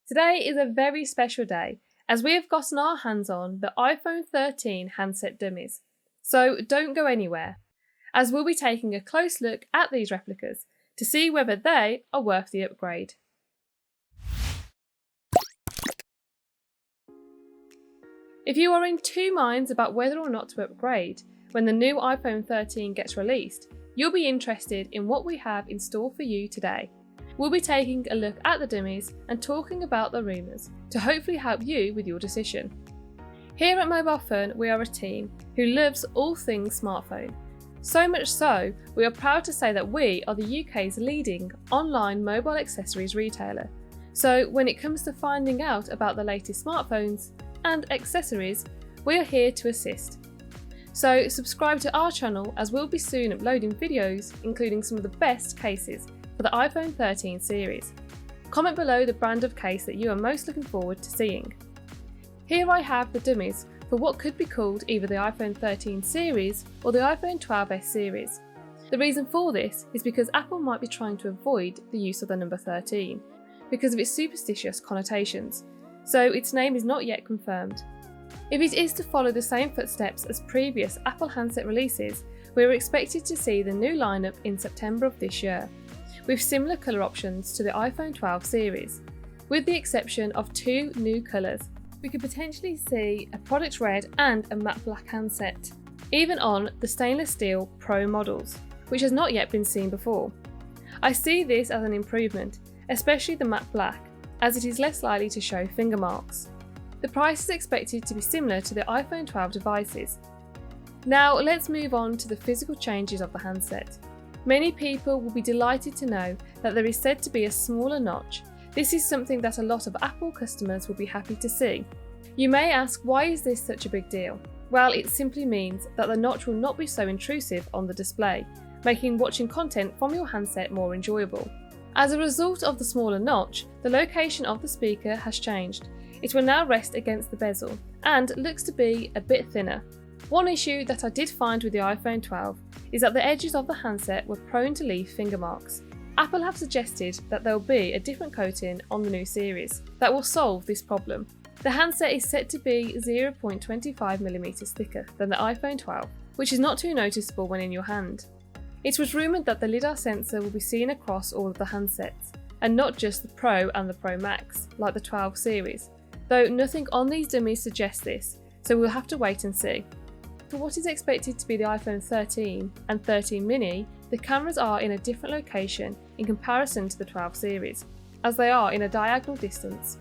Today is a very special day as we have gotten our hands on the iPhone 13 handset dummies. So don't go anywhere, as we'll be taking a close look at these replicas to see whether they are worth the upgrade. If you are in two minds about whether or not to upgrade when the new iPhone 13 gets released, you'll be interested in what we have in store for you today. We'll be taking a look at the dummies and talking about the rumours to hopefully help you with your decision. Here at Mobile Fun, we are a team who loves all things smartphone. So much so, we are proud to say that we are the UK's leading online mobile accessories retailer. So when it comes to finding out about the latest smartphones and accessories, we are here to assist. So subscribe to our channel as we'll be soon uploading videos including some of the best cases for the iPhone 13 series. Comment below the brand of case that you are most looking forward to seeing. Here I have the dummies for what could be called either the iPhone 13 series or the iPhone 12s series. The reason for this is because Apple might be trying to avoid the use of the number 13 because of its superstitious connotations, so its name is not yet confirmed. If it is to follow the same footsteps as previous Apple handset releases, we are expected to see the new lineup in September of this year, with similar colour options to the iPhone 12 series, with the exception of two new colours. We could potentially see a product red and a matte black handset, even on the stainless steel Pro models, which has not yet been seen before. I see this as an improvement, especially the matte black, as it is less likely to show finger marks. The price is expected to be similar to the iPhone 12 devices. Now let's move on to the physical changes of the handset. Many people will be delighted to know that there is said to be a smaller notch. This is something that a lot of Apple customers will be happy to see. You may ask, why is this such a big deal? Well, it simply means that the notch will not be so intrusive on the display, making watching content from your handset more enjoyable. As a result of the smaller notch, the location of the speaker has changed. It will now rest against the bezel and looks to be a bit thinner. One issue that I did find with the iPhone 12 is that the edges of the handset were prone to leave finger marks. Apple have suggested that there will be a different coating on the new series that will solve this problem. The handset is set to be 0.25mm thicker than the iPhone 12, which is not too noticeable when in your hand. It was rumoured that the LiDAR sensor will be seen across all of the handsets, and not just the Pro and the Pro Max, like the 12 series, though nothing on these dummies suggests this, so we'll have to wait and see. For what is expected to be the iPhone 13 and 13 mini, the cameras are in a different location in comparison to the 12 series, as they are in a diagonal distance.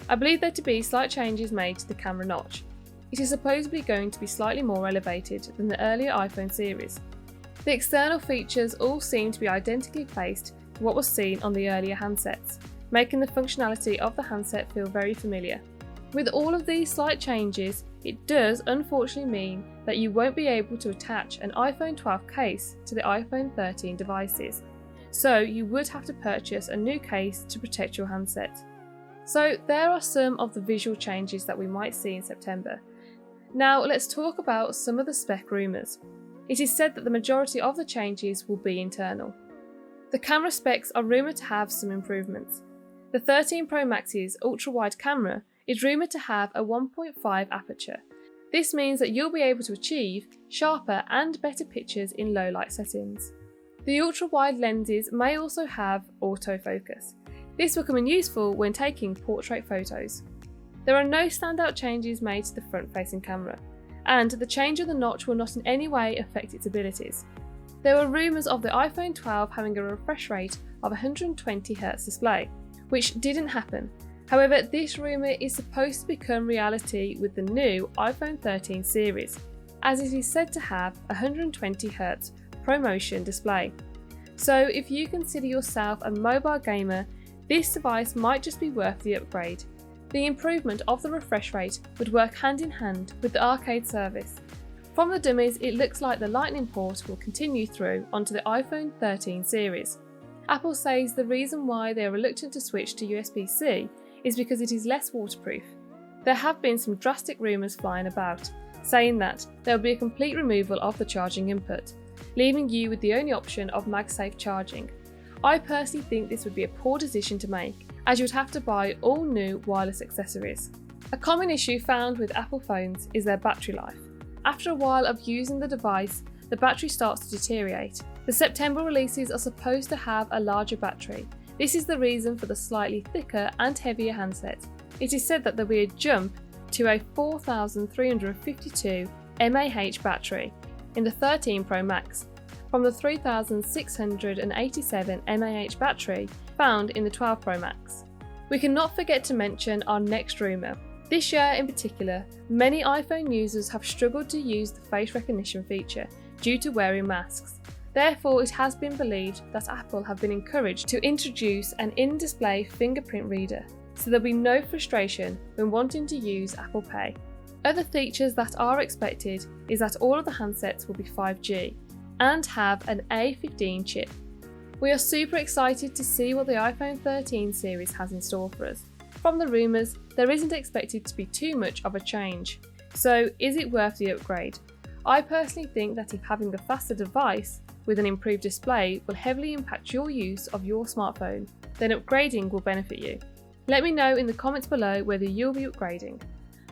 I believe there to be slight changes made to the camera notch. It is supposedly going to be slightly more elevated than the earlier iPhone series. The external features all seem to be identically placed to what was seen on the earlier handsets, making the functionality of the handset feel very familiar. With all of these slight changes, it does unfortunately mean that you won't be able to attach an iPhone 12 case to the iPhone 13 devices, so you would have to purchase a new case to protect your handset. So there are some of the visual changes that we might see in September. Now let's talk about some of the spec rumours. It is said that the majority of the changes will be internal. The camera specs are rumoured to have some improvements. The 13 Pro Max's ultra-wide camera is rumoured to have a 1.5 aperture. This means that you'll be able to achieve sharper and better pictures in low light settings. The ultra-wide lenses may also have autofocus. This will come in useful when taking portrait photos. There are no standout changes made to the front-facing camera, and the change of the notch will not in any way affect its abilities. There were rumours of the iPhone 12 having a refresh rate of 120Hz display, which didn't happen. However, this rumour is supposed to become reality with the new iPhone 13 series, as it is said to have a 120Hz ProMotion display. So if you consider yourself a mobile gamer, this device might just be worth the upgrade. The improvement of the refresh rate would work hand in hand with the arcade service. From the dummies, it looks like the Lightning port will continue through onto the iPhone 13 series. Apple says the reason why they are reluctant to switch to USB-C is because it is less waterproof. There have been some drastic rumours flying about, saying that there will be a complete removal of the charging input, leaving you with the only option of MagSafe charging. I personally think this would be a poor decision to make, as you would have to buy all new wireless accessories. A common issue found with Apple phones is their battery life. After a while of using the device, the battery starts to deteriorate. The September releases are supposed to have a larger battery. This is the reason for the slightly thicker and heavier handset. It is said that there will be a jump to a 4,352 mAh battery in the 13 Pro Max, from the 3,687 mAh battery found in the 12 Pro Max. We cannot forget to mention our next rumour. This year in particular, many iPhone users have struggled to use the face recognition feature due to wearing masks. Therefore, it has been believed that Apple have been encouraged to introduce an in-display fingerprint reader, so there'll be no frustration when wanting to use Apple Pay. Other features that are expected is that all of the handsets will be 5G and have an A15 chip. We are super excited to see what the iPhone 13 series has in store for us. From the rumours, there isn't expected to be too much of a change. So is it worth the upgrade? I personally think that if having a faster device with an improved display will heavily impact your use of your smartphone, then upgrading will benefit you. Let me know in the comments below whether you'll be upgrading.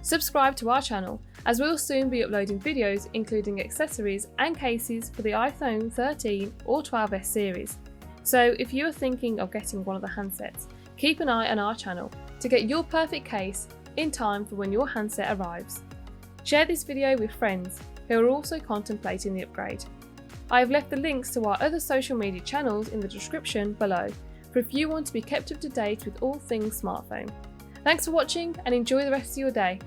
Subscribe to our channel, as we'll soon be uploading videos including accessories and cases for the iPhone 13 or 12s series. So if you are thinking of getting one of the handsets, keep an eye on our channel to get your perfect case in time for when your handset arrives. Share this video with friends who are also contemplating the upgrade. I have left the links to our other social media channels in the description below for if you want to be kept up to date with all things smartphone. Thanks for watching and enjoy the rest of your day.